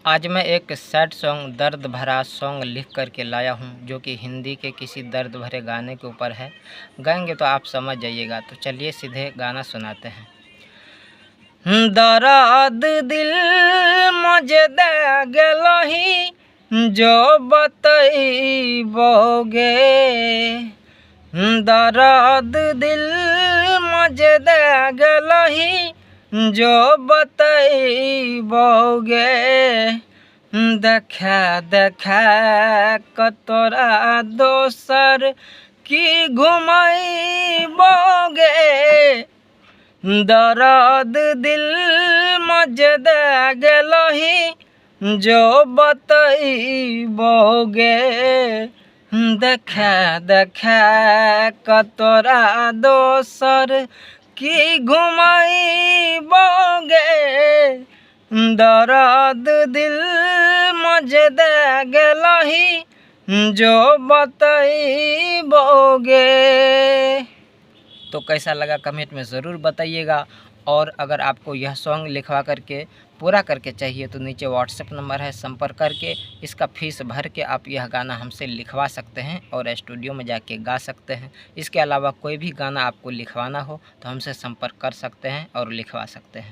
आज मैं एक सैड सॉन्ग, दर्द भरा सॉन्ग लिख कर के लाया हूँ, जो कि हिंदी के किसी दर्द भरे गाने के ऊपर है। गाएंगे तो आप समझ जाइएगा। तो चलिए सीधे गाना सुनाते हैं। दर्द दिल मुझे दे गेलही, जो बतईबोगे। दर्द दिल मुझे दे गेलही, जो बतईबोगे। देखा देखा कतोरा दोसर की घुमईबोगे। दर्द दिल मुझे दे गेलही, जो बतईबोगे। देखा देखा कतोरा दोसर की घुमईबोगे। दर्द दिल मुझे दे गेलही, जो बतईबोगे। तो कैसा लगा कमेंट में ज़रूर बताइएगा। और अगर आपको यह सॉन्ग लिखवा करके पूरा करके चाहिए तो नीचे व्हाट्सएप नंबर है, संपर्क करके इसका फ़ीस भर के आप यह गाना हमसे लिखवा सकते हैं और स्टूडियो में जाके गा सकते हैं। इसके अलावा कोई भी गाना आपको लिखवाना हो तो हमसे संपर्क कर सकते हैं और लिखवा सकते हैं।